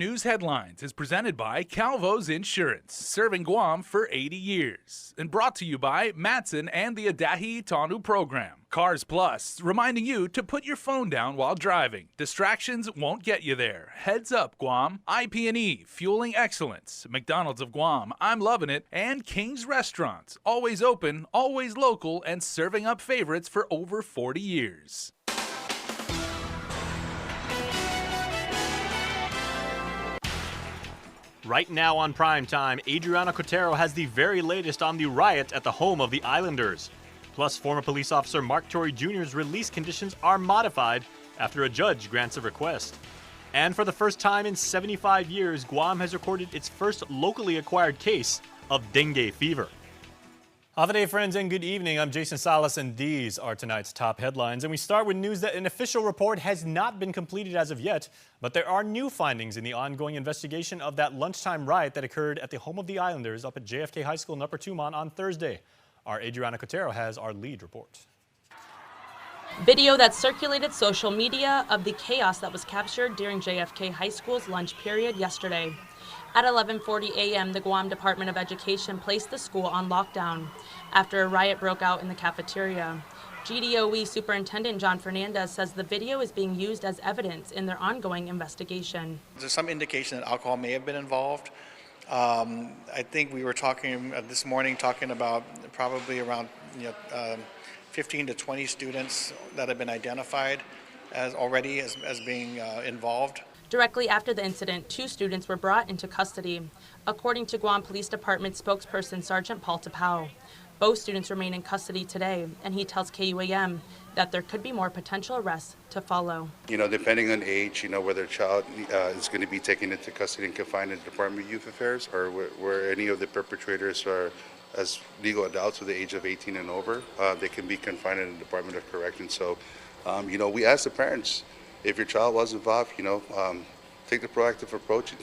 News Headlines is presented by Calvo's Insurance, serving Guam for 80 years. And brought to you by Matson and the Adahi Tanu program. Cars Plus, reminding you to put your phone down while driving. Distractions won't get you there. Heads up, Guam. IP&E, fueling excellence. McDonald's of Guam, I'm loving it. And King's Restaurants, always open, always local, and serving up favorites for over 40 years. Right now on Primetime, Adriana Cotero has the very latest on the riot at the home of the Islanders. Plus, former police officer Mark Torrey Jr.'s release conditions are modified after a judge grants a request. And for the first time in 75 years, Guam has recorded its first locally acquired case of dengue fever. Havaday, friends, and good evening. I'm Jason Salas, and these are tonight's top headlines. And we start with news that an official report has not been completed as of yet, but there are new findings in the ongoing investigation of that lunchtime riot that occurred at the home of the Islanders up at JFK High School in Upper Tumon on Thursday. Our Adriana Cotero has our lead report. Video that circulated social media of the chaos that was captured during JFK High School's lunch period yesterday. At 11:40 a.m., the Guam Department of Education placed the school on lockdown after a riot broke out in the cafeteria. GDOE Superintendent John Fernandez says the video is being used as evidence in their ongoing investigation. There's some indication that alcohol may have been involved. I think we were talking this morning, about probably around 15 to 20 students that have been identified as being involved. Directly after the incident, 2 students were brought into custody, according to Guam Police Department spokesperson Sergeant Paul Tapau. Both students remain in custody today, and he tells KUAM that there could be more potential arrests to follow. Depending on age, whether a child is going to be taken into custody and confined in the Department of Youth Affairs, or where any of the perpetrators are as legal adults with the age of 18 and over, they can be confined in the Department of Corrections. So, we ask the parents, if your child was involved, take the proactive approach,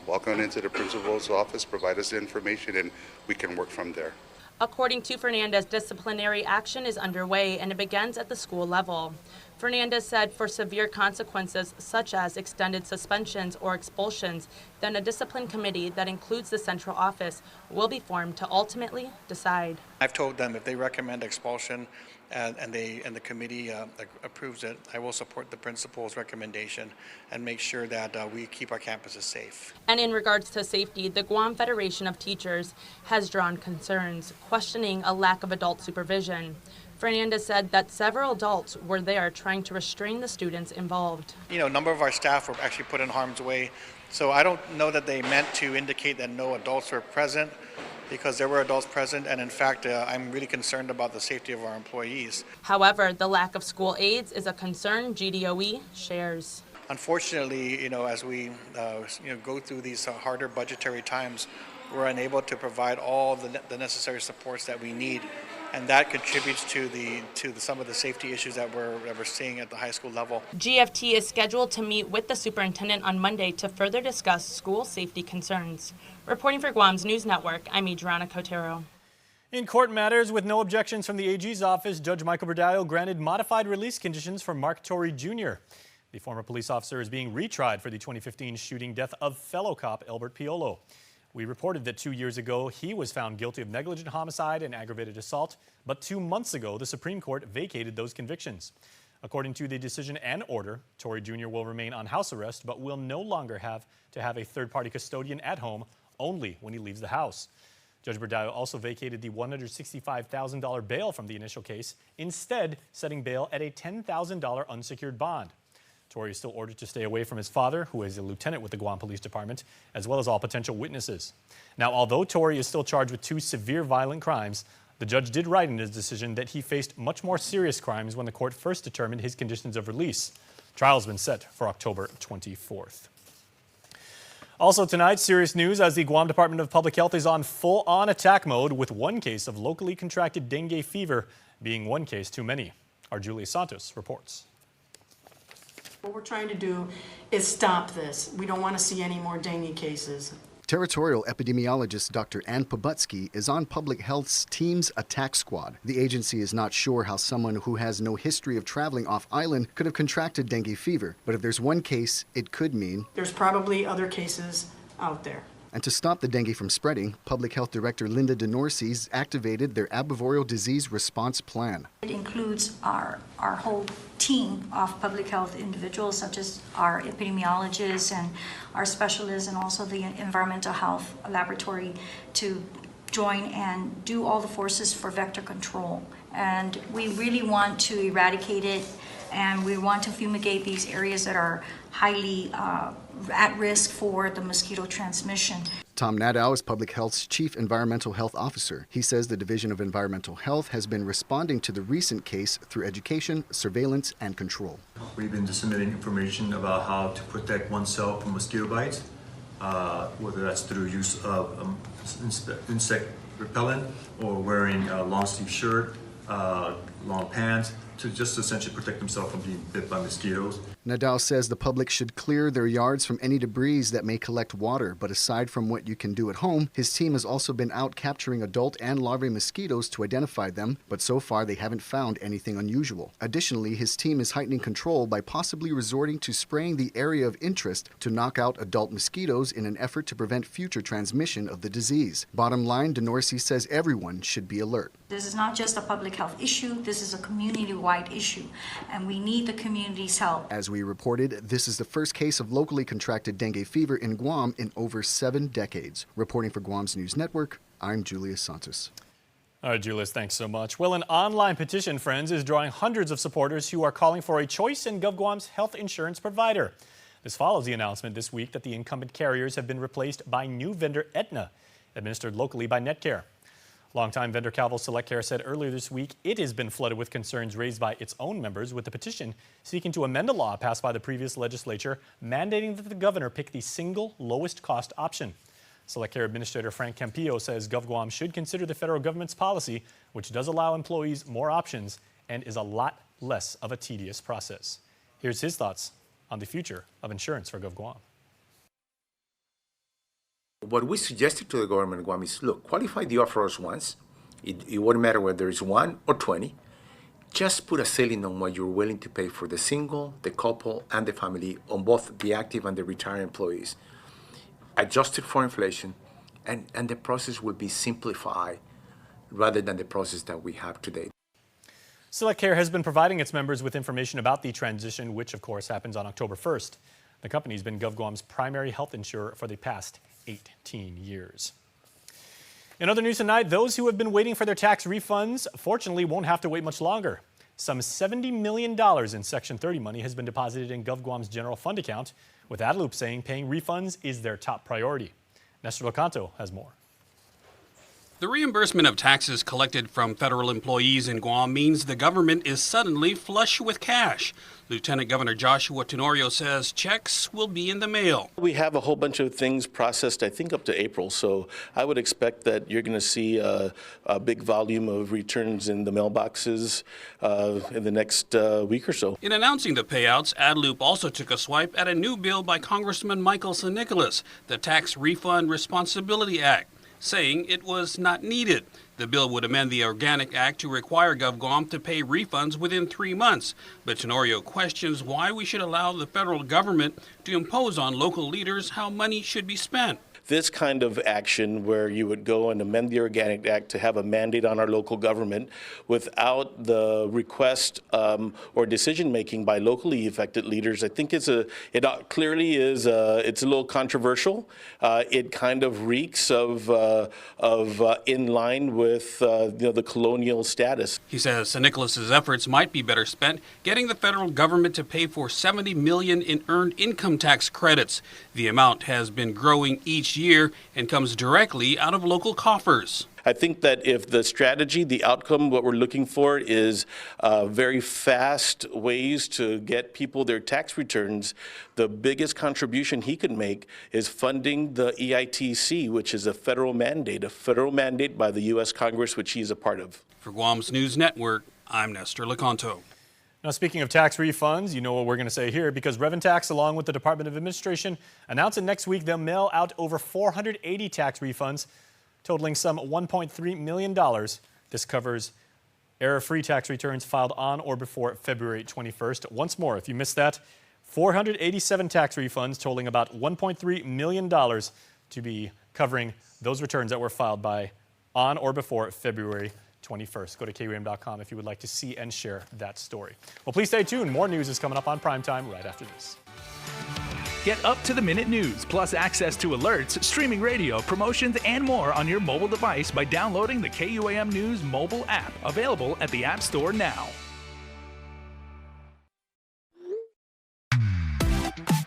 walk on into the principal's office, provide us the information, and we can work from there. According to Fernandez, disciplinary action is underway and it begins at the school level. Fernandez said for severe consequences such as extended suspensions or expulsions, then a discipline committee that includes the central office will be formed to ultimately decide. I've told them if they recommend expulsion and the committee approves it, I will support the principal's recommendation and make sure that we keep our campuses safe. And in regards to safety, the Guam Federation of Teachers has drawn concerns, questioning a lack of adult supervision. Fernandez said that several adults were there trying to restrain the students involved. A number of our staff were actually put in harm's way, so I don't know that they meant to indicate that no adults were present, because there were adults present, and in fact, I'm really concerned about the safety of our employees. However, the lack of school aides is a concern GDOE shares. Unfortunately, as we go through these harder budgetary times, we're unable to provide all the necessary supports that we need, and that contributes to some of the safety issues that we're seeing at the high school level. GFT is scheduled to meet with the superintendent on Monday to further discuss school safety concerns. Reporting for Guam's News Network, I'm Adriana Cotero. In court matters, with no objections from the AG's office, Judge Michael Berdallo granted modified release conditions for Mark Torrey Jr. The former police officer is being retried for the 2015 shooting death of fellow cop Albert Piolo. We reported that 2 years ago, he was found guilty of negligent homicide and aggravated assault, but 2 months ago, the Supreme Court vacated those convictions. According to the decision and order, Torrey Jr. will remain on house arrest, but will no longer have to have a third-party custodian at home, only when he leaves the house. Judge Berdallo also vacated the $165,000 bail from the initial case, instead setting bail at a $10,000 unsecured bond. Torrey is still ordered to stay away from his father, who is a lieutenant with the Guam Police Department, as well as all potential witnesses. Now, although Torrey is still charged with 2 severe violent crimes, the judge did write in his decision that he faced much more serious crimes when the court first determined his conditions of release. Trial has been set for October 24th. Also tonight, serious news as the Guam Department of Public Health is on full-on attack mode, with 1 case of locally contracted dengue fever being 1 case too many. Our Julia Santos reports. What we're trying to do is stop this. We don't want to see any more dengue cases. Territorial epidemiologist Dr. Ann Pobutsky is on Public Health's team's attack squad. The agency is not sure how someone who has no history of traveling off-island could have contracted dengue fever, but if there's one case, it could mean there's probably other cases out there. And to stop the dengue from spreading, Public Health Director Linda DeNorcy's activated their arboreal disease response plan. It includes our whole team of public health individuals, such as our epidemiologists and our specialists, and also the environmental health laboratory, to join and do all the forces for vector control. And we really want to eradicate it, and we want to fumigate these areas that are highly at risk for the mosquito transmission. Tom Nadeau is Public Health's Chief Environmental Health Officer. He says the Division of Environmental Health has been responding to the recent case through education, surveillance, and control. We've been disseminating information about how to protect oneself from mosquito bites, whether that's through use of insect repellent or wearing a long sleeve shirt, long pants, to just essentially protect themselves from being bit by mosquitoes. Nadeau says the public should clear their yards from any debris that may collect water, but aside from what you can do at home, his team has also been out capturing adult and larvae mosquitoes to identify them, but so far they haven't found anything unusual. Additionally, his team is heightening control by possibly resorting to spraying the area of interest to knock out adult mosquitoes in an effort to prevent future transmission of the disease. Bottom line, DeNorcy says everyone should be alert. This is not just a public health issue, this is a community-wide issue, and we need the community's help. As we reported, this is the first case of locally contracted dengue fever in Guam in over 7 decades. Reporting for Guam's News Network, I'm Julius Santos. All right, Julius, thanks so much. Well, an online petition, friends, is drawing hundreds of supporters who are calling for a choice in GovGuam's health insurance provider. This follows the announcement this week that the incumbent carriers have been replaced by new vendor Aetna, administered locally by Netcare. Longtime vendor Calvo Select Care said earlier this week it has been flooded with concerns raised by its own members with the petition seeking to amend a law passed by the previous legislature mandating that the governor pick the single lowest cost option. Select Care Administrator Frank Campillo says GovGuam should consider the federal government's policy, which does allow employees more options and is a lot less of a tedious process. Here's his thoughts on the future of insurance for GovGuam. What we suggested to the government of Guam is, look, qualify the offerors once. It wouldn't matter whether it's 1 or 20. Just put a ceiling on what you're willing to pay for the single, the couple, and the family on both the active and the retired employees. Adjusted for inflation, and the process will be simplified rather than the process that we have today. Select Care has been providing its members with information about the transition, which of course happens on October 1st. The company's been GovGuam's primary health insurer for the past 18 years. In other news tonight, those who have been waiting for their tax refunds fortunately won't have to wait much longer. Some $70 million in Section 30 money has been deposited in GovGuam's general fund account, with Adelup saying paying refunds is their top priority. Nestor Locanto has more. The reimbursement of taxes collected from federal employees in Guam means the government is suddenly flush with cash. Lieutenant Governor Joshua Tenorio says checks will be in the mail. We have a whole bunch of things processed, I think, up to April, so I would expect that you're going to see a big volume of returns in the mailboxes in the next week or so. In announcing the payouts, Adelup also took a swipe at a new bill by Congressman Michael San Nicolas, the Tax Refund Responsibility Act, saying it was not needed. The bill would amend the Organic Act to require GovGuam to pay refunds within 3 months. But Tenorio questions why we should allow the federal government to impose on local leaders how money should be spent. This kind of action where you would go and amend the Organic Act to have a mandate on our local government without the request or decision-making by locally affected leaders, I think it's clearly is it's a little controversial. It kind of reeks of in line with the colonial status. He says San Nicolas's efforts might be better spent getting the federal government to pay for $70 million in earned income tax credits. The amount has been growing each year and comes directly out of local coffers. I think that if the strategy, the outcome, what we're looking for is very fast ways to get people their tax returns, the biggest contribution he could make is funding the EITC, which is a federal mandate by the U.S. Congress, which he's a part of. For Guam's News Network, I'm Nestor Locanto. Now, speaking of tax refunds, you know what we're going to say here, because Refunds, along with the Department of Administration, announced that next week they'll mail out over 480 tax refunds, totaling some $1.3 million. This covers error-free tax returns filed on or before February 21st. Once more, if you missed that, 487 tax refunds totaling about $1.3 million to be covering those returns that were filed by on or before February 21st. Go to KUAM.com if you would like to see and share that story. Well, please stay tuned. More news is coming up on Primetime right after this. Get up-to-the-minute news, plus access to alerts, streaming radio, promotions, and more on your mobile device by downloading the KUAM News mobile app, available at the App Store now.